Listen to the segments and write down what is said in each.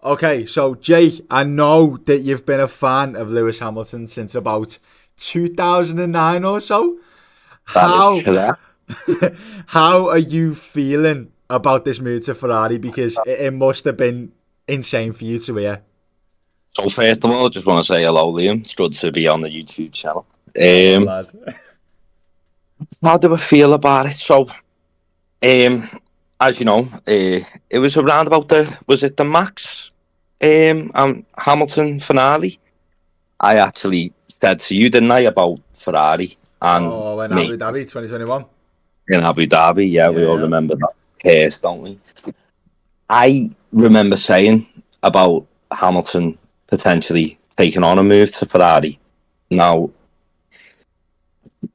Okay, so Jake, I know that you've been a fan of Lewis Hamilton since about 2009 or so. That is How correct. how are you feeling about this move to Ferrari? Because it must have been insane for you to hear. So first of all, I just want to say hello, Liam. It's good to be on the YouTube channel. Oh, Um, lad. how do I feel about it? Um, as you know, it was around about was it the Max, Hamilton finale? I actually said to you, didn't I, about Ferrari and Oh, in me Abu Dhabi 2021. in Abu Dhabi? Yeah, we Yeah, all yeah. remember that case, don't we? I remember saying about Hamilton potentially taking on a move to Ferrari. Now,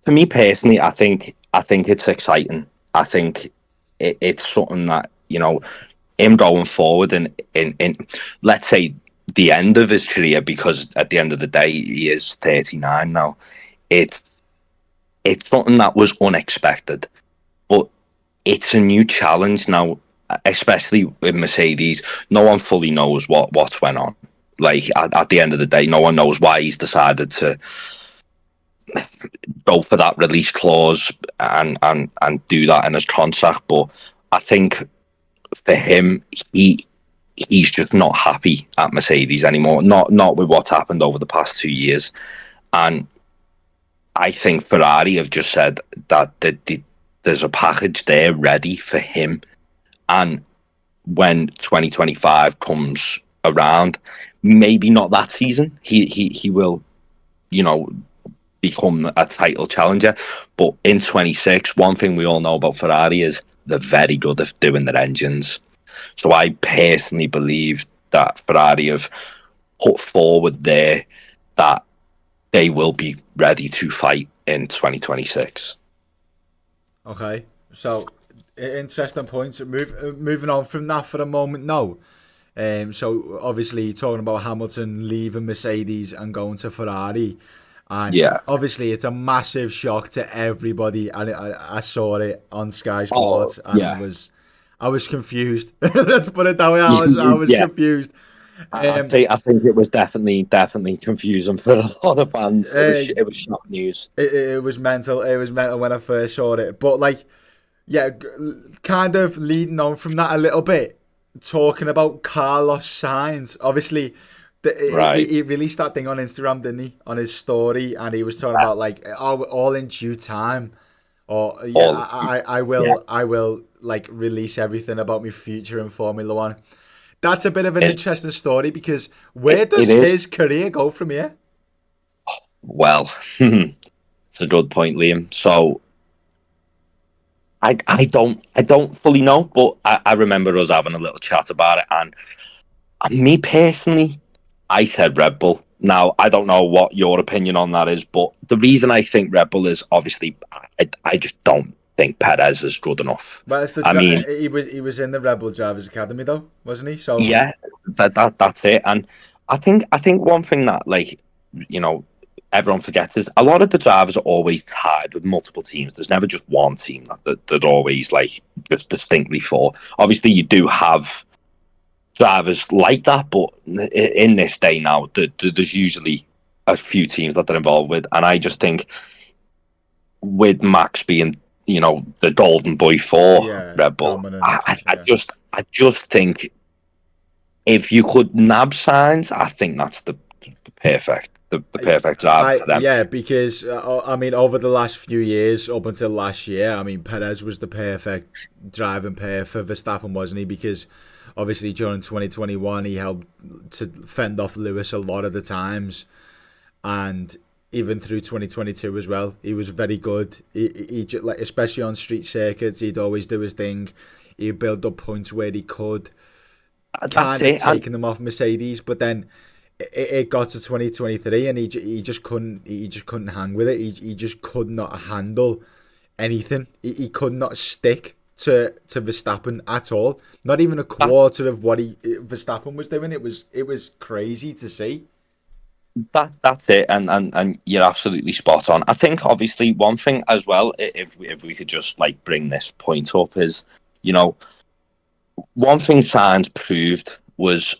for me personally, I think it's exciting. I think it's something that him going forward in let's say the end of his career, because at the end of the day he is 39 now. It's it's something that was unexpected, but it's a new challenge now, especially with Mercedes. No one fully knows what's went on. Like at the end of the day, no one knows why he's decided to go for that release clause and do that in his contract. But I think for him, he's just not happy at Mercedes anymore. Not with what's happened over the past 2 years. And I think Ferrari have just said that there's a package there ready for him. And when 2025 comes around, maybe not that season, he will, you know, become a title challenger. But in 26, one thing we all know about Ferrari is they're very good at doing their engines. So I personally believe that Ferrari have put forward there that they will be ready to fight in 2026. Okay, so interesting points. Moving on from that for a moment now. So obviously talking about Hamilton leaving Mercedes and going to Ferrari, and Yeah. obviously it's a massive shock to everybody. And I saw it on Sky Oh, Sports, and yeah. I was confused. Let's put it that way. I was Yeah. confused. Um, I think it was definitely confusing for a lot of fans. It was uh, it was shock news. it was mental. It was mental when I first saw it. But like, yeah, kind of leading on from that a little bit, talking about Carlos Sainz. Obviously, Right. he released that thing on Instagram, didn't he? On his story, and he was talking about like all in due time, or yeah, All yeah. I will like release everything about my future in Formula One. That's a bit of an It, interesting story because it, where it does is. his career go from here? Well, it's a good point, Liam. So I don't fully know, but I remember us having a little chat about it, and me personally, I said Red Bull. Now I don't know what your opinion on that is, but the reason I think Red Bull is obviously I just don't think Perez is good enough. Well, it's I mean, he was in the Rebel Drivers Academy though, wasn't he? So yeah, that's it. And I think one thing that you know everyone forgets is a lot of the drivers are always tied with multiple teams. There's never just one team that they're always like just distinctly for. Obviously, you do have drivers like that, but in this day now, there's usually a few teams that they're involved with, and I just think with Max being the golden boy for yeah, Red Bull, dominant. Yeah. I just think if you could nab signs, I think that's the perfect driver for them. Yeah, because I mean, over the last few years, up until last year, I mean, Perez was the perfect driving pair for Verstappen, wasn't he? Because obviously during 2021, he helped to fend off Lewis a lot of the times, and even through 2022 as well, he was very good. He just, like especially on street circuits, he'd always do his thing. He'd build up points where he could, That's kind of it. And taking them off Mercedes, but then it got to 2023 and he just couldn't hang with it. He just could not handle anything. He could not stick to Verstappen at all. Not even a that, quarter of what he Verstappen was doing. It was crazy to see. that's it. And you're absolutely spot on. I think obviously one thing as well, if we could just like bring this point up is, you know, one thing Sainz proved was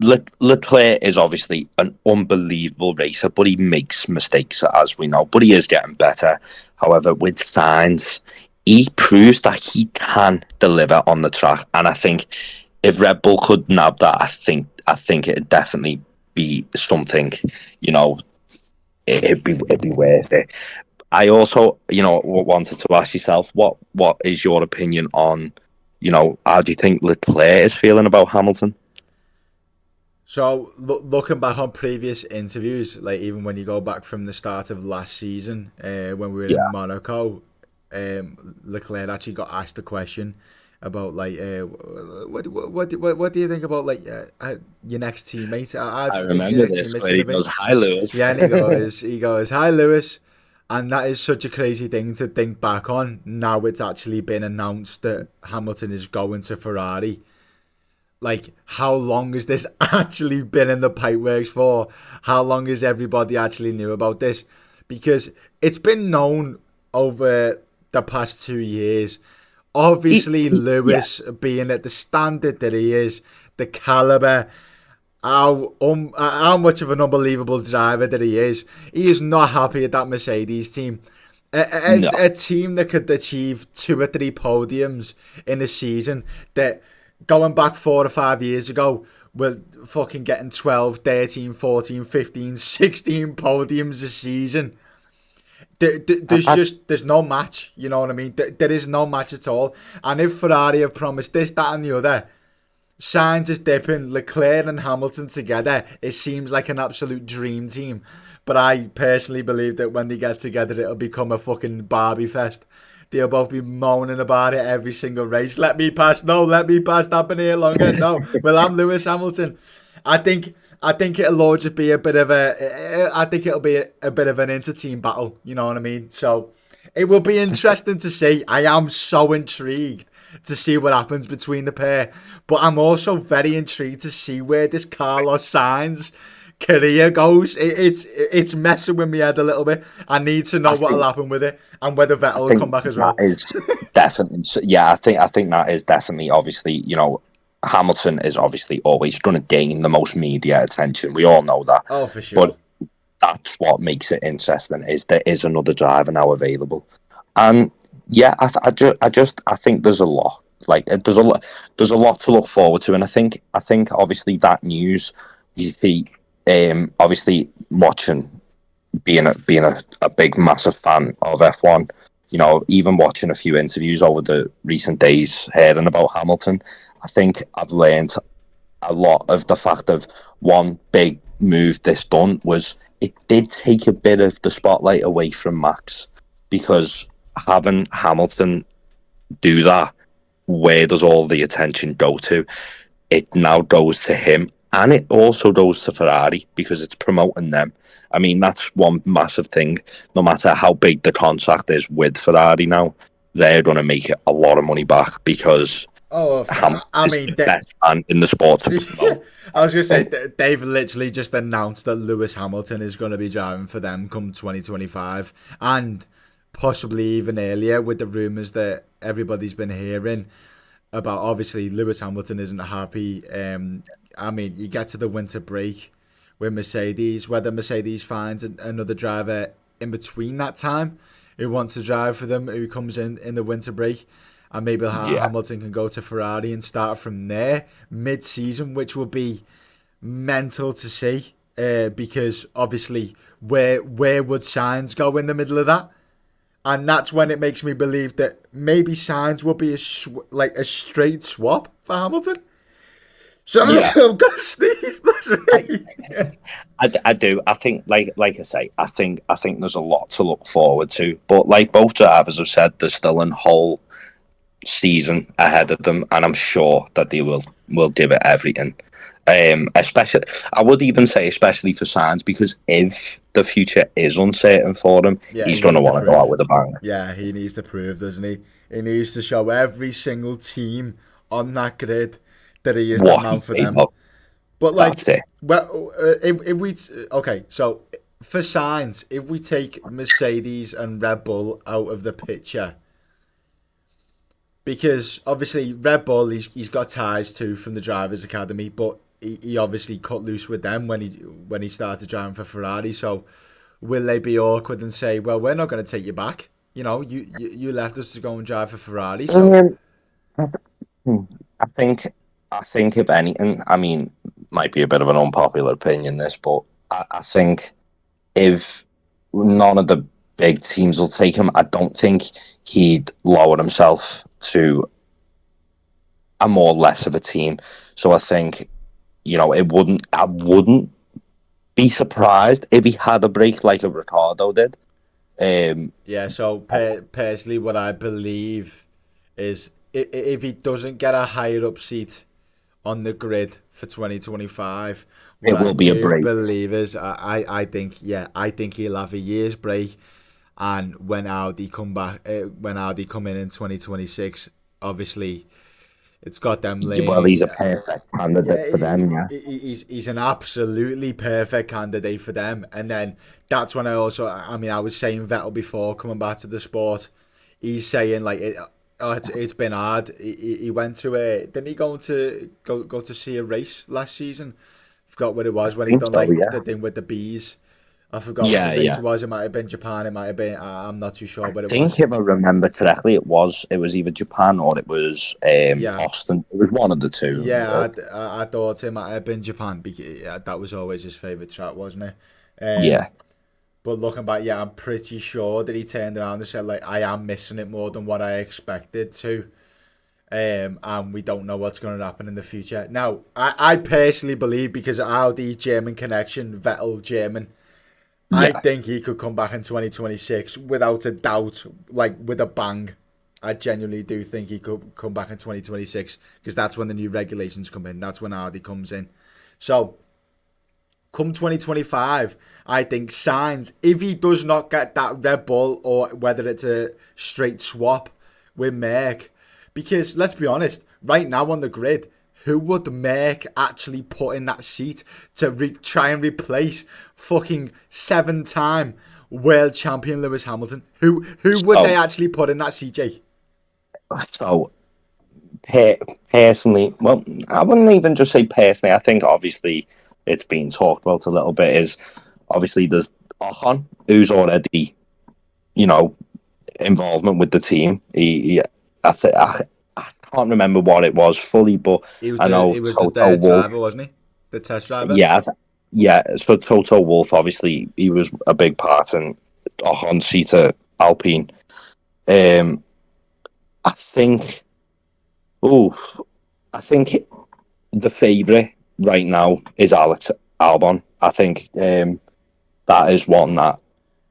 Leclerc is obviously an unbelievable racer, but he makes mistakes, as we know. But he is getting better. However, with Sainz, he proves that he can deliver on the track, and I think if Red Bull could nab that, I think it'd definitely be something. You know, it'd be worth it. I also, wanted to ask yourself, what is your opinion on, how do you think Leclerc is feeling about Hamilton? So looking back on previous interviews, like even when you go back from the start of last season, when we were in Yeah, Monaco, Leclerc actually got asked a question about like what do you think about like your next teammate? How I do you think your remember next this teammate's where gonna he be? goes, "Hi, Lewis." Yeah, and he goes, hi Lewis, and that is such a crazy thing to think back on. Now it's actually been announced that Hamilton is going to Ferrari. Like, how long has this actually been in the pipeworks for? How long has everybody actually knew about this? Because it's been known over the past 2 years. Obviously, Yeah, Lewis being at the standard that he is, the caliber, how much of an unbelievable driver that he is not happy at that Mercedes team. no, A team that could achieve 2 or 3 podiums in a season that going back 4 or 5 years ago were fucking getting 12, 13, 14, 15, 16 podiums a season. I, There's no match, you know what I mean? There is no match at all. And if Ferrari have promised this, that, and the other, Sainz is dipping, Leclerc and Hamilton together. It seems like an absolute dream team. But I personally believe that when they get together, it'll become a fucking Barbie fest. They'll both be moaning about it every single race. Let me pass. No, let me pass. I've been here longer. No. Well, I'm Lewis Hamilton. I think I think it'll all just be a bit of a. I think it'll be a bit of an inter-team battle. You know what I mean? So it will be interesting to see. I am so intrigued to see what happens between the pair, but I'm also very intrigued to see where this Carlos Sainz career goes. It's messing with me head a little bit. I need to know I what'll think happen with it and whether I Vettel will come think back as that well. is definitely, yeah. I think that is definitely, obviously, Hamilton is obviously always going to gain the most media attention. We all know that, Oh, for sure. but that's what makes it interesting. Is there is another driver now available, and yeah, I think there's a lot. Like there's a lot to look forward to, and I think obviously that news. You see, obviously watching being a big massive fan of F1, even watching a few interviews over the recent days, hearing about Hamilton, I think I've learned a lot of the fact of one big move this done was it did take a bit of the spotlight away from Max because having Hamilton do that, where does all the attention go to? It now goes to him and it also goes to Ferrari because it's promoting them. I mean, that's one massive thing. No matter how big the contract is with Ferrari now, they're going to make a lot of money back because Oh, Hamilton I is mean, the best man in the sport to promote. I was gonna say And they've literally just announced that Lewis Hamilton is going to be driving for them come 2025, and possibly even earlier with the rumors that everybody's been hearing about. Obviously, Lewis Hamilton isn't happy. I mean, you get to the winter break with Mercedes, whether Mercedes finds another driver in between that time who wants to drive for them, who comes in the winter break, and maybe yeah, Hamilton can go to Ferrari and start from there mid-season, which will be mental to see. Because obviously, where would Sainz go in the middle of that? And that's when it makes me believe that maybe Sainz will be like a straight swap for Hamilton. So yeah. I'm gonna sneeze, bless I, me. I do. I think, like I say, I think there's a lot to look forward to. But like both drivers have said, there's still a whole season ahead of them, and I'm sure that they will give it everything. Especially, I would even say, especially for Sainz, because if the future is uncertain for him, Yeah, he's he going to needs to want to go out prove. with a bang. Yeah, he needs to prove, doesn't he? He needs to show every single team on that grid that he is the What man he's for made them. of. But That's like, it. well, if we okay, so for signs, if we take Mercedes and Red Bull out of the picture, because obviously Red Bull he's got ties to from the drivers' academy, but he obviously cut loose with them when he started driving for Ferrari. So will they be awkward and say, "Well, we're not going to take you back. You know, you left us to go and drive for Ferrari." So Um, I th- I think, I think if anything, I mean, might be a bit of an unpopular opinion, this, but I think if none of the big teams will take him, I don't think he'd lower himself to a more less of a team. So I think, I wouldn't be surprised if he had a break like a Ricardo did. Um, yeah, so personally, what I believe is if he doesn't get a higher up seat on the grid for 2025, what it I will be a do break. believe is I think, yeah, I think he'll have a year's break, and when Audi come in 2026, obviously it's got them Well, he's laying. a perfect Yeah, candidate for them. Yeah, he's an absolutely perfect candidate for them. And then that's when I mean, I was saying Vettel before coming back to the sport. He's saying like it's been hard. He went to didn't he go to see a race last season? Forgot what it I was when he think done so. like Yeah, the thing with the bees. I forgot which yeah, race yeah. it was. It might have been Japan. It might have been. I'm not too I sure, but it think was. if I remember correctly, it was either Japan or it was Yeah, Austin. It was one of the two. yeah. I thought it might have been Japan because yeah, that was always his favorite track, wasn't it? Yeah, But looking back, yeah, I'm pretty sure that he turned around and said like, I am missing it more than what I expected to. And we don't know what's going to happen in the future. Now, I personally believe because of Audi German connection, Vettel German, I yeah. think he could come back in 2026 without a doubt, like with a bang. I genuinely do think he could come back in 2026 because that's when the new regulations come in. That's when Audi comes in. So come 2025, I think Sainz, if he does not get that Red Bull or whether it's a straight swap with Merck, because let's be honest, right now on the grid, who would Merck actually put in that seat to try and replace fucking 7-time world champion Lewis Hamilton? Who would they So, actually put in that seat, Jake? so per- personally, well, I wouldn't even just say personally. I think obviously it's been talked about a little bit. Is obviously there's Ocon, who's already, you know, involvement with the team. I can't remember what it was fully, but I He know was the Toto third Wolff. driver, wasn't he? The test driver. Yeah, yeah. So Toto Wolff, obviously, he was a big part in Ocon seat at Alpine. Um, I think. Oh, I think the favourite right now is Alex Albon. I think that is one that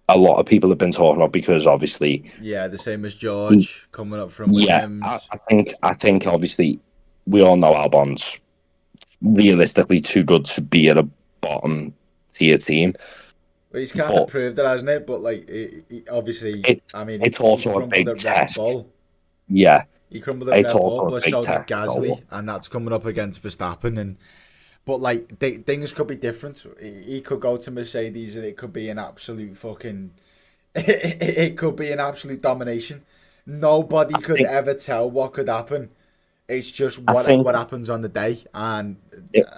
a lot of people have been talking about because obviously, Yeah, the same as George coming up from yeah, I, Williams. I think I think obviously we all know Albon's realistically too good to be at a bottom tier team, Well, he's kind of but proved it, hasn't it? But like, obviously, it I mean, it's he also a crumbled big at Red test. Bull. Yeah, He crumbled at it's Red Bull, also a but big so did test. So Gasly, and that's coming up against Verstappen. And but like, things could be different. He could go to Mercedes, and it could be an absolute fucking. It could be an absolute domination. Nobody I could think ever tell what could happen. It's just I think what happens on the day and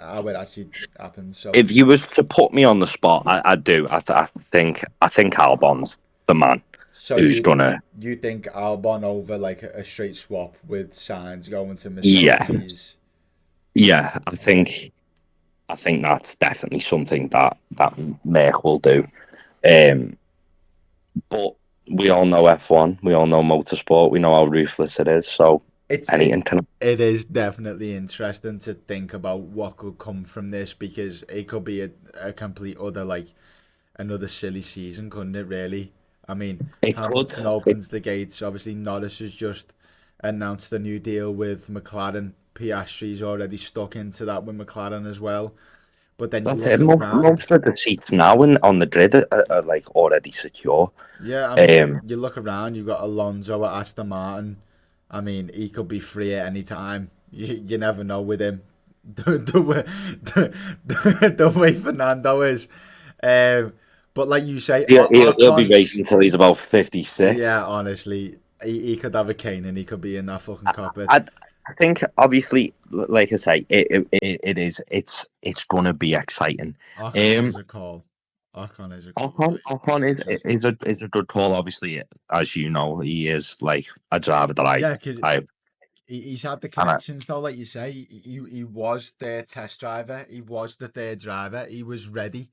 how it actually happens. So. if you was to put me on the spot, I do. I think Albon's the man So who's gonna. you think Albon over like a straight swap with Sainz going to Yeah, Mercedes? yeah. I think that's definitely something that Merck will do. Um, but we all know F1. We all know motorsport. We know how ruthless it is. So It's anything can. it is definitely interesting to think about what could come from this because it could be a complete other like another silly season, couldn't it? Really, I mean, It could. Hamilton opens the gates. Obviously, Norris has just announced a new deal with McLaren. Piastri's already stuck into that with McLaren as well. But then you That's it. look around. Most of the seats now on the grid are like already secure. Yeah, I mean, Um, you look around, you've got Alonso at Aston Martin. I mean, he could be free at any time. You never know with him. The way Fernando is. Um, but like you say, he'll be Ocon, racing until he's about 56. yeah, honestly, he could have a cane and he could be in that fucking I, cockpit. I, I think obviously, like I say, it is it's gonna be exciting. Ocon Um, is a call. Ocon is a call, Ocon mate. Ocon It's just is a good call. Obviously, as you know, he is like a driver that yeah, because I he's had the and I connections though, like you say. He was their test driver. He was the third driver. He was ready.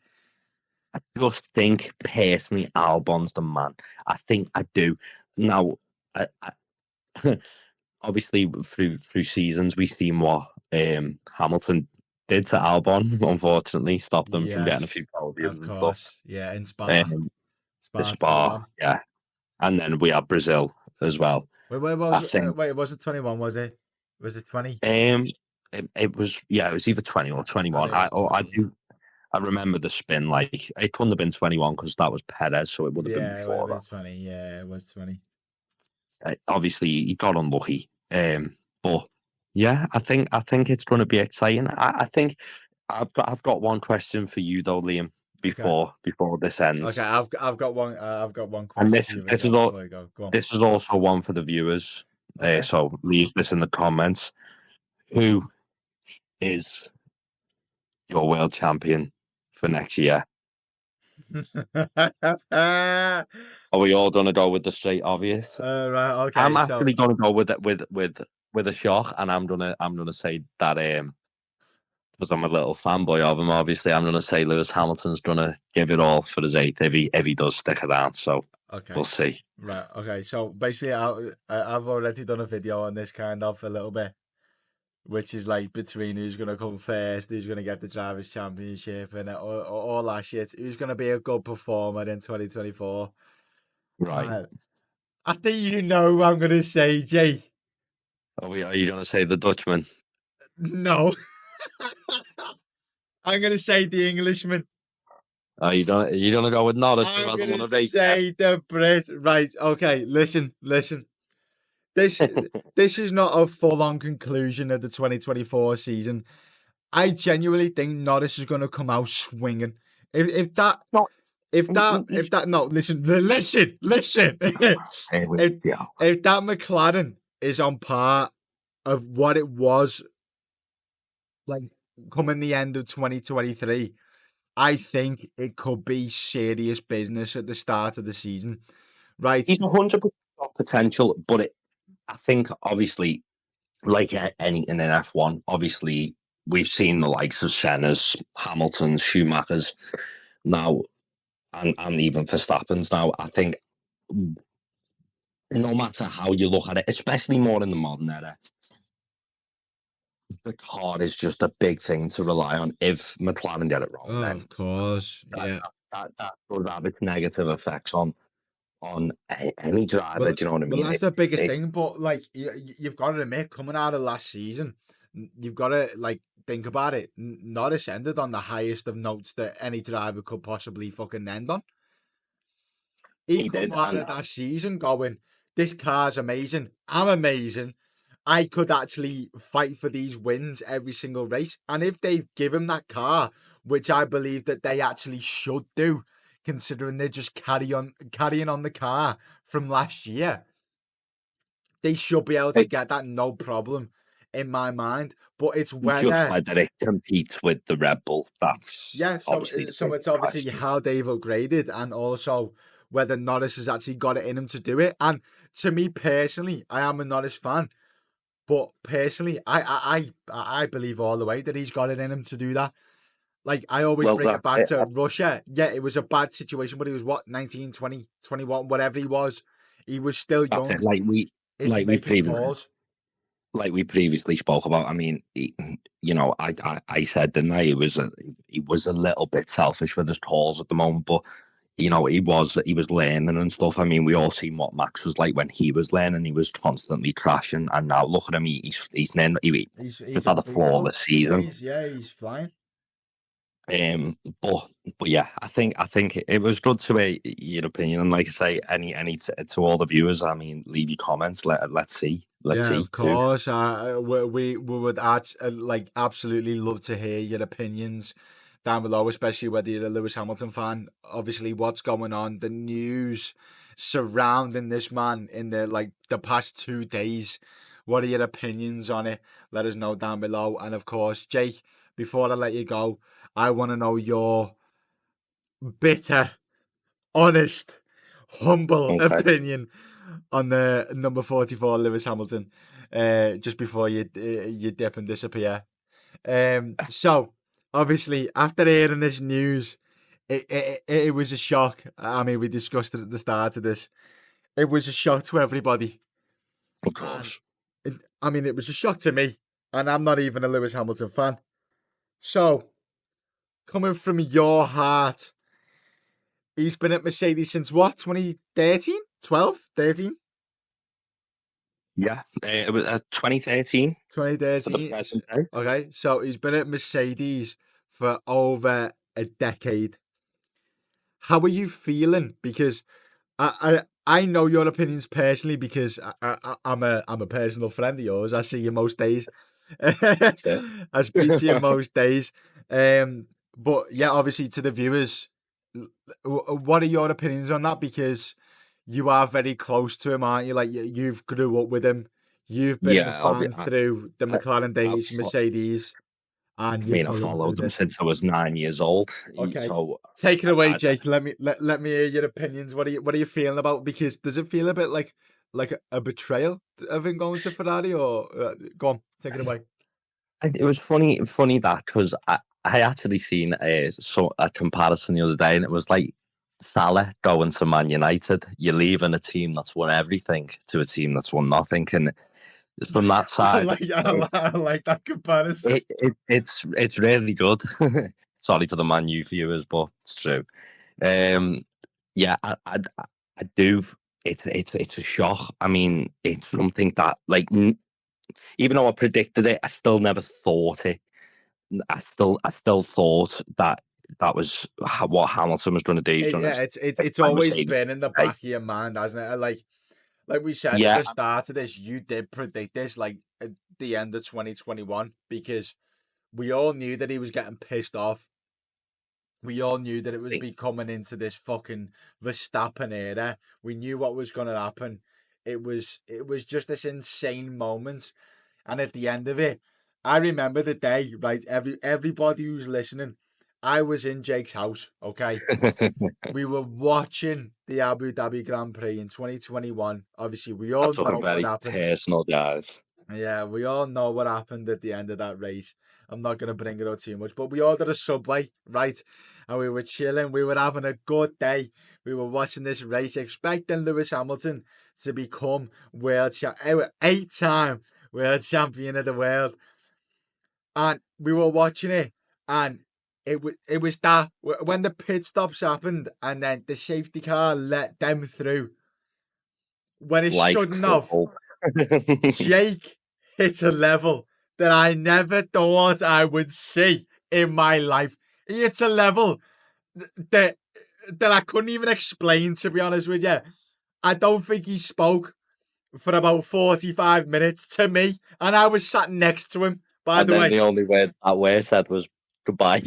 just think personally, Albon's the man. I think I do. Now, I, obviously through seasons we've seen what Hamilton did to Albon. Unfortunately, stopped them from getting a Yes, few of podiums and stuff. course. Yeah, in Spa, Um, the Spa Spa, 21. yeah, and then we have Brazil as well. I think Wait, was it 21? Was it? Was it 20? um, it was yeah, it was either 20 or I thought 21. it was I 20. do I remember the spin like it couldn't have been 21 because that was Perez, so it would have been Yeah, it would have before been 20. Yeah, it was 20. that. Obviously, he got unlucky, but yeah, I think it's going to be exciting. I think I've got one question for you though, Liam, Okay. before this Okay, ends, I've got one and question for you as this is well all before you go. Go on. this is also one for the viewers. Okay. So leave this in the comments. Who is your world champion for next year? Are we all going to go with the straight obvious? Right, I'm okay, so actually going to go with it with a shock, and I'm gonna say that because I'm a little fanboy of him. Obviously, I'm gonna say Lewis Hamilton's gonna give it all for his eighth if he does stick around. So we'll okay. see. Right, okay. So basically I've already done a video on this kind of a little bit, which is like between who's gonna come first, who's gonna get the drivers' championship, and all that shit. Who's gonna be a good performer in 2024? Right. And I think you know who I'm gonna say, Jay. Are you gonna say the Dutchman? No, I'm gonna say the Englishman. Are you gonna go with Norris who I'm hasn't won gonna a race yet? say the Brit. Right, okay. Listen. This this is not a full on conclusion of the 2024 season. I genuinely think Norris is going to come out swinging. If that No, if that no listen if yeah. if that McLaren is on par of what it was like coming the end of 2023, I think it could be serious business at the start of the season. Right? He's 100% got potential, but I think obviously, like anything in F1, obviously we've seen the likes of Senna's, Hamilton's, Schumacher's now, and even Verstappen's now. I think no matter how you look at it, especially more in the modern era, the car is just a big thing to rely on. If McLaren get it wrong, Oh, then of course. that Yeah. that does have its negative effects on any driver. Well, Do you know what I well, mean? that's the biggest It, thing. But like, you've got to admit, coming out of last season, you've got to like think about it. Norris ended on the highest of notes that any driver could possibly fucking end on. He he come did, out and of that season going, "This car's amazing. I'm amazing. I could actually fight for these wins every single race." And if they give him that car, which I believe that they actually should do, considering they're just carrying on the car from last year, they should be able to it, get that no problem in my mind. But it's just whether, whether it competes with the Red Bull, that's yeah, obviously the so big it's obviously question. how they've upgraded and also whether Norris has actually got it in him to do it. And to me personally, I am a Norris fan, but personally, I believe all the way that he's got it in him to do that. Like I always Well, bring it that's back it. to Russia. Yeah, it was a bad situation, but he was what 19, 20, 21, whatever he was. He was still That's young it. into Like we making previously calls. like we previously spoke about. I mean, I said, didn't I? He was a little bit selfish with his calls at the moment, but he was learning and stuff. I mean, we all seen what Max was like when he was learning. He was constantly crashing, and now look at him. He He's just had a unbeatable. flawless season. He's flying. But yeah, I think it was good to hear your opinion, and like I say, any to all the viewers. I mean, leave your comments. Let's Yeah, see of who. course. We would like absolutely love to hear your opinions down below, especially whether you're a Lewis Hamilton fan. Obviously, what's going on, the news surrounding this man in the past 2 days. What are your opinions on it? Let us know down below. And of course, Jake, before I let you go, I want to know your bitter, honest, humble Okay. opinion on the number 44 Lewis Hamilton. Just before you dip and disappear. So obviously after hearing this news, it was a shock. I mean, we discussed it at the start of this. It was a shock to everybody, Of and course. I mean, it was a shock to me, and I'm not even a Lewis Hamilton fan. So coming from your heart, he's been at Mercedes since what? 2013, 12, 13, Yeah. It was 2013 to the 2013. present day. Okay, so he's been at Mercedes for over a decade. How are you feeling? Because I know your opinions personally because I'm a personal friend of yours. I see you most days. That's it. I speak to you most days. But yeah, obviously to the viewers, what are your opinions on that? Because you are very close to him, aren't you? Like you've grew up with him. You've been a Yeah, fan through the I, McLaren I've, days, Mercedes, and you I followed through followed them this. since I was 9 years old. Okay. So Take it away, I, Jake. Let me hear your opinions. What are you feeling about? Because does it feel a bit like a betrayal of him going to Ferrari, or go on, take it away. it was funny that because I actually seen a comparison the other day, and it was like Salah going to Man United. You're leaving a team that's won everything to a team that's won nothing, and from that side, I like that comparison. it's really good. Sorry to the Man U viewers, but it's true. Um, yeah, I do. It's a shock. I mean, it's something that like even though I predicted it, I still never thought it. I still thought that that was what Hamilton was going to do. He's going Yeah, to it's by always Mercedes. been in the Right? back of your mind, hasn't it? Like we said at Yeah, the start of this, you did predict this like at the end of 2021 because we all knew that he was getting pissed off. We all knew that it was becoming into this fucking Verstappen era. We knew what was going to happen. It was just this insane moment, and at the end of it, I remember the day. Right, everybody who's listening, I was in Jake's house. Okay, we were watching the Abu Dhabi Grand Prix in 2021. Obviously, we I all took it know what very happened. personal, guys. Yeah, we all know what happened at the end of that race. I'm not going to bring it up too much, but we ordered a Subway, right? And we were chilling. We were having a good day. We were watching this race, expecting Lewis Hamilton to become eight-time world champion of the world. And we were watching it, and it was that when the pit stops happened, and then the safety car let them through when it Life shouldn't have. crumbled. Jake hit a level that I never thought I would see in my life. He hit a level that I couldn't even explain, to be honest with you. I don't think he spoke for about 45 minutes to me, and I was sat next to him, by And the then way. the only words that were said was goodbye.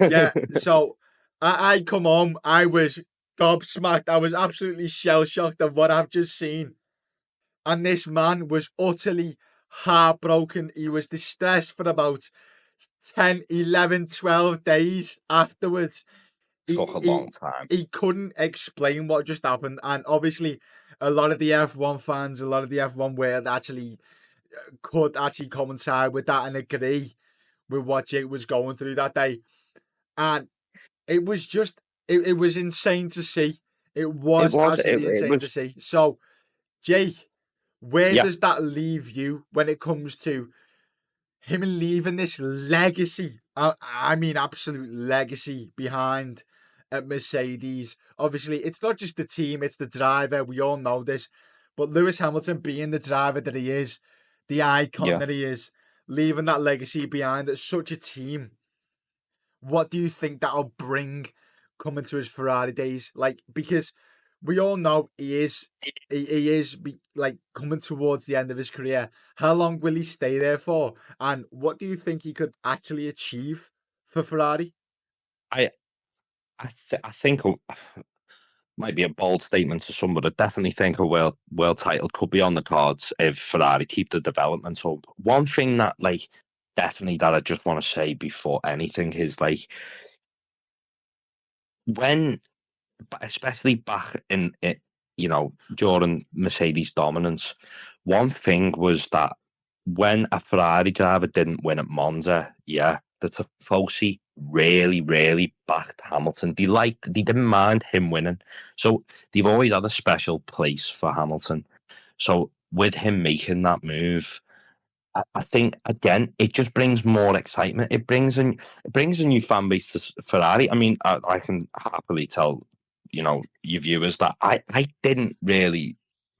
Yeah, so I come home, I was gobsmacked. I was absolutely shell shocked of what I've just seen. And this man was utterly heartbroken. He was distressed for about 10, 11, 12 days afterwards. Took He, a he, long time. he couldn't explain what just happened. And obviously, a lot of the F1 fans, a lot of the F1 world actually could actually coincide with that and agree with what Jake was going through that day. And it was just, it was insane to see. It It was was. absolutely It insane to was. see. So, Jake, where Yeah. does that leave you when it comes to him leaving this legacy? I mean, absolute legacy behind at Mercedes. Obviously, it's not just the team, it's the driver. We all know this. But Lewis Hamilton being the driver that he is, the icon Yeah. that he is, leaving that legacy behind at such a team, what do you think that'll bring coming to his Ferrari days? Like, because we all know like coming towards the end of his career. How long will he stay there for? And what do you think he could actually achieve for Ferrari? I I think might be a bold statement to some, but I definitely think a world title could be on the cards if Ferrari keep the development up. One thing that like definitely that I just want to say before anything is like when, especially back in it, during Mercedes dominance, one thing was that when a Ferrari driver didn't win at Monza, yeah, the Tifosi really, really backed Hamilton. They didn't mind him winning. So they've always had a special place for Hamilton. So with him making that move, I think again it just brings more excitement. It brings a new fan base to Ferrari. I mean, I can happily tell your viewers that I didn't really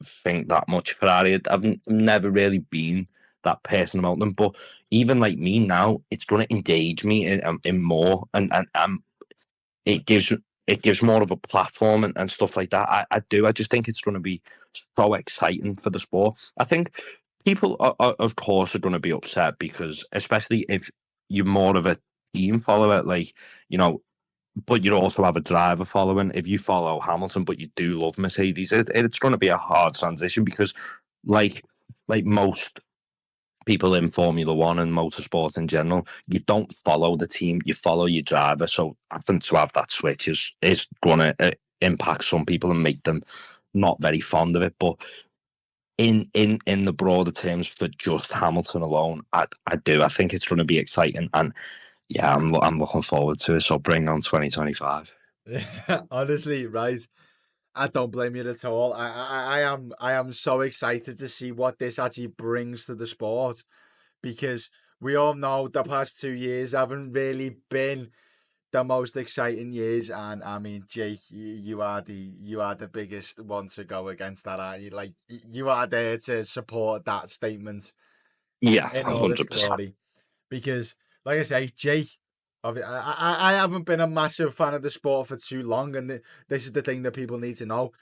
think that much Ferrari. I've never really been that person about them, but even like me now, it's going to engage me in more, and it gives more of a platform and stuff like that. I do. I just think it's going to be so exciting for the sport. I think people, of course, are going to be upset because, especially if you're more of a team follower, like but you also have a driver following. If you follow Hamilton, but you do love Mercedes, it's going to be a hard transition because, like, like most people in Formula One and motorsport in general, you don't follow the team, you follow your driver. So having to have that switch is going to impact some people and make them not very fond of it. But in the broader terms for just Hamilton alone, I do. I think it's going to be exciting, and yeah, I'm looking forward to it. So bring on 2025. Honestly, right. I don't blame you at all. I am so excited to see what this actually brings to the sport because we all know the past 2 years haven't really been the most exciting years, and I mean, Jake, you are the biggest one to go against that, aren't you? Like you are there to support that statement Yeah, in all its 100%. glory because, like I say, Jake. I haven't been a massive fan of the sport for too long, and this is the thing that people need to know.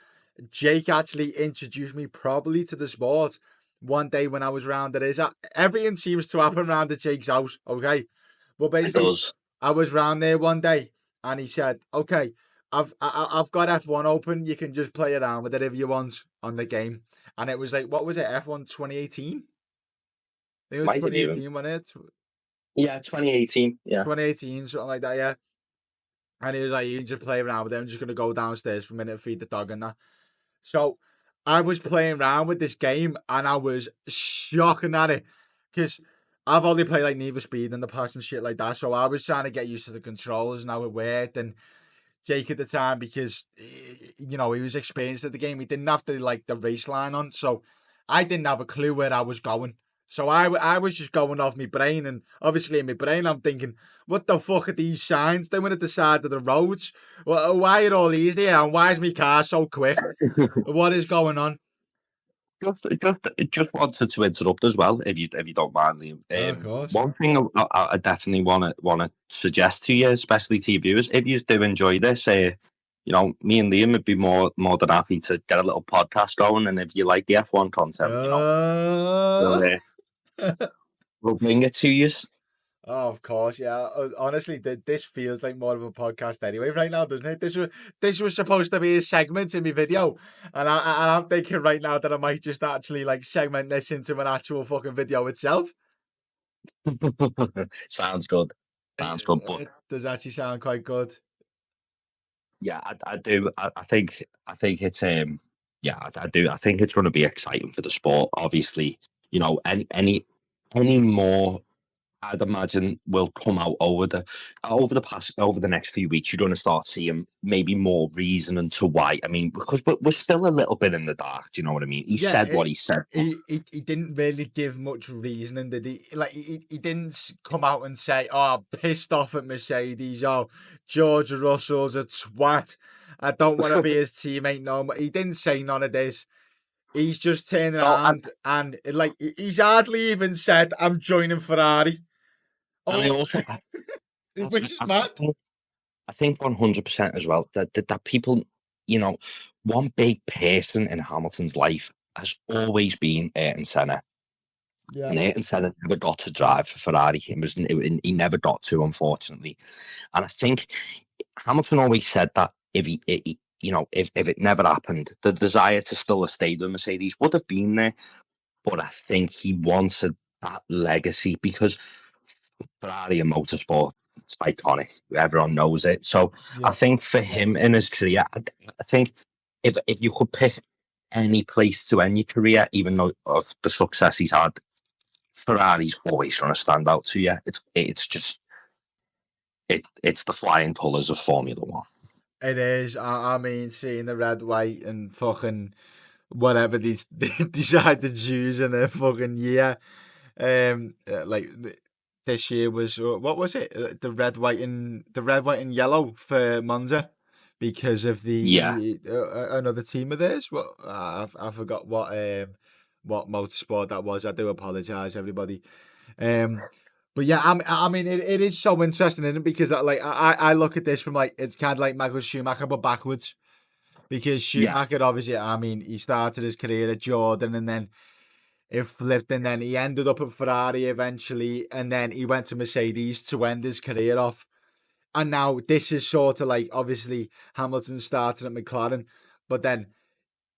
Jake actually introduced me probably to the sport one day when I was round at his. Everything seems to happen round at Jake's house, okay? But It basically, does. I was round there one day, and he said, "Okay, I've got F1 open. You can just play around with it if you want on the game." And it was like, what was it? F1 2018. I think it was Might have even. 2018, wasn't it? Yeah, 2018. Yeah. 2018, something like that. Yeah. And he was like, "You can just play around with it. I'm just gonna go downstairs for a minute, feed the dog and that." So I was playing around with this game and I was shocking at it because I've only played like Need for Speed in the past and shit like that. So I was trying to get used to the controls and how it worked. And Jake at the time, because he was experienced at the game, he didn't have the like the race line on, so I didn't have a clue where I was going. So I was just going off my brain, and obviously in my brain I'm thinking, what the fuck are these signs doing at the side of the roads? Why are all these there? And why is my car so quick? What is going on? Just wanted to interrupt as well, if you don't mind, Oh, Liam. of course. One thing I definitely want to suggest to you, especially to your viewers, if you do enjoy this, me and Liam would be more than happy to get a little podcast going, and if you like the F1 content, we'll Uh... uh, we'll bring it to you. Oh, of course, yeah. Honestly, this feels like more of a podcast anyway right now, doesn't it? This was supposed to be a segment in my video, and I'm thinking right now that I might just actually like segment this into an actual fucking video itself. Sounds good. Sounds good, but It does actually sound quite good. yeah, I do. I think it's yeah, I do. I think it's going to be exciting for the sport. Obviously, any more, I'd imagine, will come out over the next few weeks. You're going to start seeing maybe more reasoning to why. I mean, because we're still a little bit in the dark. Do you know what I mean? He Yeah, said what he said. he didn't really give much reasoning, did he? Like he didn't come out and say, "Oh, I'm pissed off at Mercedes. Oh, George Russell's a twat. I don't want to be his teammate no more." He didn't say none of this. He's just turned No, around and like he's hardly even said, "I'm joining Ferrari." and I Oh, also, which is mad. I think 100% as well that people, you know, one big person in Hamilton's life has always been Ayrton Senna. Yeah, And Ayrton Senna never got to drive for Ferrari. He never got to, unfortunately. And I think Hamilton always said that if if it never happened, the desire to still have stayed with Mercedes would have been there. But I think he wanted that legacy because Ferrari and motorsport, it's iconic. Everyone knows it. So I Yeah. think for him in his career, I think if you could pick any place to end your career, even though of the success he's had, Ferrari's always going to stand out to you. It's just it's the flying colours of Formula One. It is. I mean, seeing the red, white, and fucking whatever these they decide to choose in a fucking year. Like this year was what was it? The red, white, and yellow for Monza because of Yeah, the another team of theirs. I forgot what motorsport that was. I do apologize, everybody. Um, but yeah, I mean, it is so interesting, isn't it? Because I look at this from like it's kind of like Michael Schumacher but backwards. Because yeah, Schumacher, obviously, I mean, he started his career at Jordan and then it flipped, and then he ended up at Ferrari eventually, and then he went to Mercedes to end his career off. And now this is sort of like obviously Hamilton started at McLaren, but then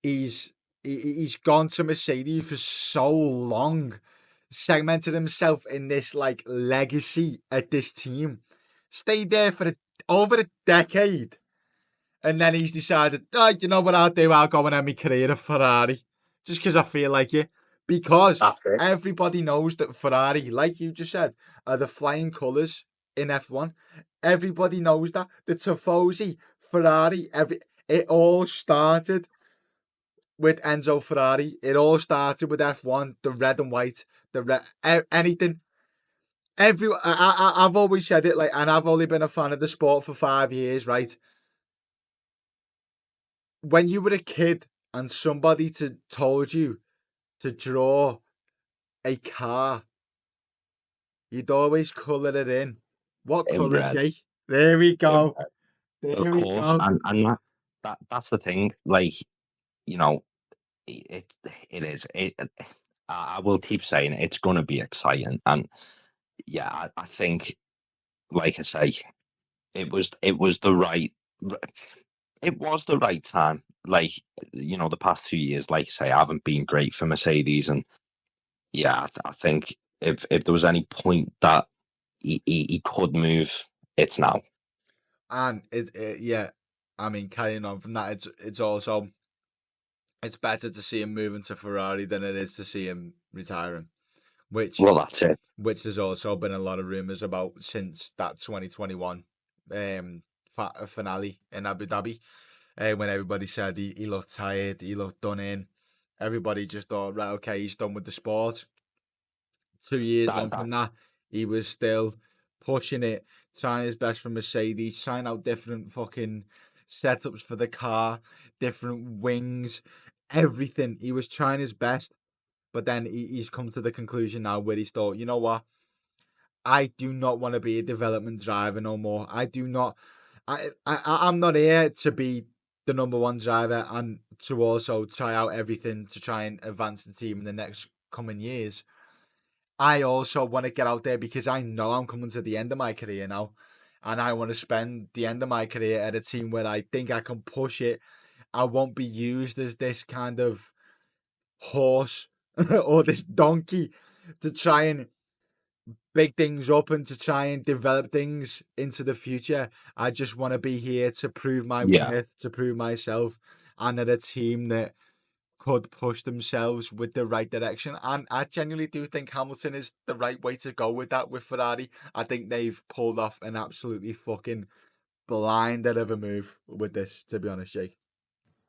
he's he's gone to Mercedes for so long, segmented himself in this like legacy at this team, stayed there for over a decade, and then he's decided, oh, you know what I'll do? I'll go and end my career at Ferrari. Just because I feel like it. Because that's it. everybody knows that Ferrari, like you just said, are the flying colours in F1. Everybody knows that. The Tifosi, Ferrari, it all started with Enzo Ferrari. It all started with F1, the red and white, the red, anything. I've always said it, like, and I've only been a fan of the sport for 5 years, right? When you were a kid and somebody told you to draw a car, you'd always colour it in. What In colour, red, Jake? There we in go. red, of There we course, go. and that's the thing. Like you know, it it is. I will keep saying it, it's going to be exciting, and yeah, I think, like I say, it was the right it was the right time. Like the past 2 years, like I say, haven't been great for Mercedes, and yeah, I think if there was any point that he could move, it's now. And yeah, I mean, carrying on from that, it's also it's better to see him moving to Ferrari than it is to see him retiring. Which Well, that's it. there's also been a lot of rumours about since that 2021 finale in Abu Dhabi, when everybody said he looked tired, he looked done in. Everybody just thought, right, okay, he's done with the sport. 2 years That on that from that, he was still pushing it, trying his best for Mercedes, trying out different fucking setups for the car, different wings, everything. He was trying his best, but then he's come to the conclusion now where he's thought, you know what? I do not want to be a development driver no more. I do not. I'm not here to be the number one driver and to also try out everything to try and advance the team in the next coming years. I also want to get out there because I know I'm coming to the end of my career now. And I want to spend the end of my career at a team where I think I can push it. I won't be used as this kind of horse or this donkey to try and big things up and to try and develop things into the future. I just want to be here to prove my yeah, worth, to prove myself, and at a team that could push themselves with the right direction. And I genuinely do think Hamilton is the right way to go with that with Ferrari. I think they've pulled off an absolutely fucking blinder of a move with this, to be honest, Jake.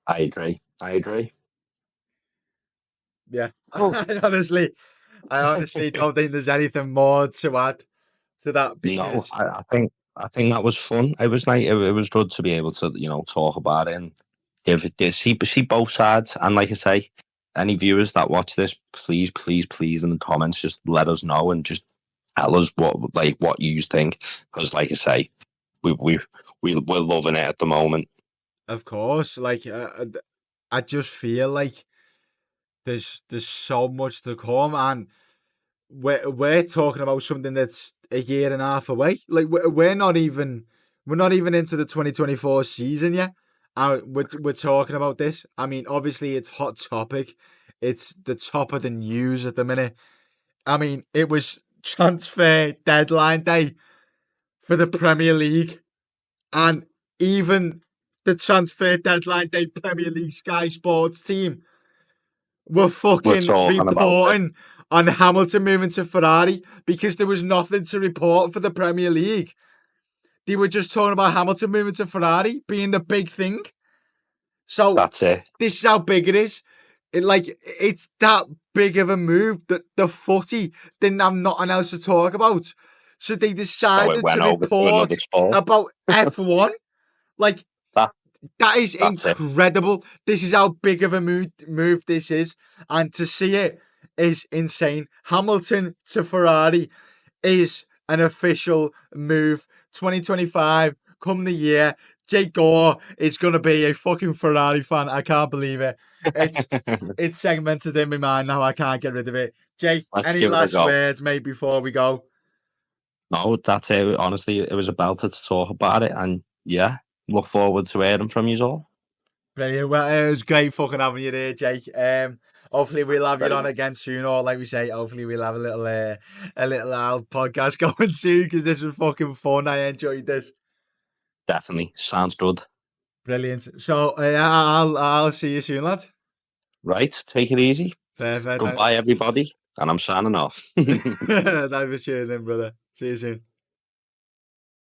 I agree. I agree. Yeah. Oh I honestly don't think there's anything more to add to that no, because I think that was fun. It was nice. It was good to be able to talk about it and see both sides. And like I say, any viewers that watch this, please, please, please, in the comments, just let us know and just tell us what you think. Because like I say, we we we're loving it at the moment. of course, like I just feel like there's so much to come, and we're talking about something that's a year and a half away. Like we're not even into the 2024 season yet, we're talking about this. I mean, obviously it's hot topic. It's the top of the news at the minute. I mean, it was transfer deadline day for the Premier League, and even the transfer deadline day Premier League Sky Sports team were We're fucking talking about it. reporting on Hamilton moving to Ferrari because there was nothing to report for the Premier League. They were just talking about Hamilton moving to Ferrari being the big thing. So That's it. this is how big it is. It's that big of a move that the footy didn't have nothing else to talk about. So they So it decided to went over to report another sport. about F1. Like That that is that's it. incredible. This is how big of a move this is. And to see it is insane. Hamilton to Ferrari is an official move. 2025, come the year, Jake Gore is going to be a fucking Ferrari fan. I can't believe it. It's it's segmented in my mind now. I can't get rid of it. Jake, Let's any give it a last go. words, mate, before we go? No, that's it. Honestly, it was a belter to talk about it, and yeah, look forward to hearing from you all. Brilliant. Well, it was great fucking having you there, Jake. Hopefully we'll have you Very on much. again soon, or like we say, hopefully we'll have a little podcast going soon because this was fucking fun. I enjoyed this. Definitely sounds good. Brilliant. So yeah, I'll see you soon, lad. Right, take it easy. Perfect. Goodbye, everybody, and I'm signing off. Thanks for tuning in, brother. See you soon.